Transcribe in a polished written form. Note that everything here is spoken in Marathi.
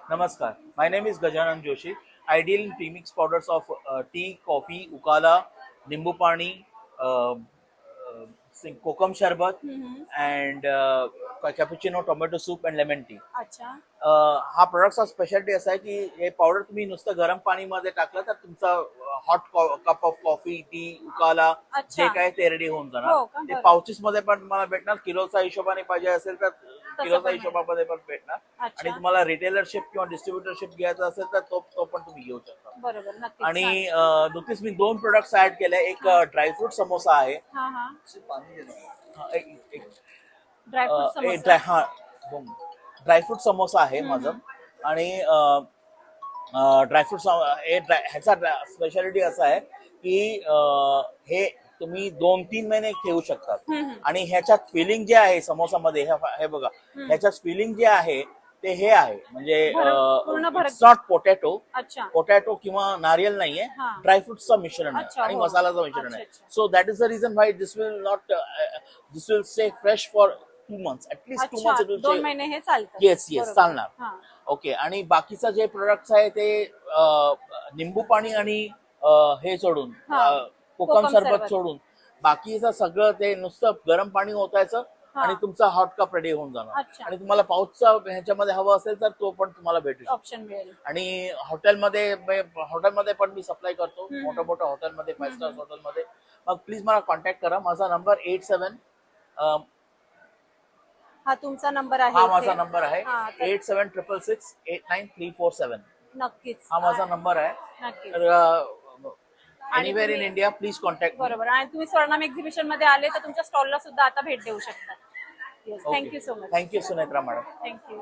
Namaskar. My name is Gajanan Joshi. I deal in premix powders of tea, coffee, ukala, nimbu pani, kokum sharbat, and cappuccino, tomato soup, and lemon tea. अच्छा. हा प्रोडक्टचा स्पेशालिटी असा आहे की हे पावडर तुम्ही नुसतं गरम पाणीमध्ये टाकलं तर तुमचा hot cup of coffee tea उकाला अच्छा. जे काय ते रेडी होऊन हो जाणार. का? ते बरं. पाउचेस मध्ये पण तुम्हाला भेटणार, किलोचा हिशोबाने पाहिजे असेल तर किलोचा पण हिशोबामध्ये पण भेटणार. अच्छा. आणि तुम्हाला रिटेलरशिप किंवा डिस्ट्रीब्युटरशिप घ्यायचा असेल तर तो पण तुम्ही घेऊ शकता. बरोबर, नक्कीच. आणि नुकतीच मी 2 प्रोडक्ट्स ऍड केले. एक ड्रायफ्रूट समोसा आहे. हा हा अ, ड्रायफ्रूट एक समोसा. ड्रायफ्रूट समोसा आहे माझं. आणि ड्रायफ्रूट ह्याचा स्पेशालिटी असा आहे की हे तुम्ही 2-3 महिने ठेवू शकतात. आणि ह्याच्यात फिलिंग जे आहे समोसामध्ये हे बघा, ह्याच्यात फिलिंग जे आहे ते हे आहे म्हणजे पूर्ण भरत. It's not potato. अच्छा. पोटॅटो किंवा नारियल नाहीये, हा. ड्रायफ्रुट्सचं मिश्रण अच्छा, आहे आणि हो. मसाल्याचं मिश्रण आहे. अच्छा. So that is the reason why this will stay fresh for 2 months. At least 2 अच्छा, months it will 2 stay. महिने हे चालतं. येस बरोबर. चालणार. हा. ओके. आणि बाकीचं जे प्रोडक्ट्स आहे ते निंबू पाणी आणि हे सोडून हा. कोकम कोकम सरबत सरबत. सोडून बाकीचं सगळं ते नुसतं गरम पाणी ओतायचं हा. आणि तुमचा हॉट कप रेडी होऊन जाणार. अच्छा. आणि तुम्हाला पाऊचचा ह्याच्यामध्ये हवं असेल तर तो पण तुम्हाला भेटू शकतो. ऑप्शन मिळेल. आणि हॉटेलमध्ये पण मी सप्लाय करतो, मोठ्या मोठ्या हॉटेलमध्ये, 5 स्टार हॉटेलमध्ये. मग प्लीज मला कॉन्टॅक्ट करा. माझा नंबर 87 हा तुमचा नंबर आहे हा इथे. माझा नंबर आहे हा, तर 8766689347. नक्कीच. हा माझा नंबर आहे. नक्कीच. तर आणि एनिवेअर इन तुम्ही- इंडिया प्लीज कॉन्टॅक्ट. बरोबर. आणि तुम्ही स्वर्णम एक्झिबिशन मध्ये आले तर तुमच्या स्टॉलला सुद्धा आता भेट देऊ शकता. Yes, thank you so much. Thank you Sunetra madam. Thank you.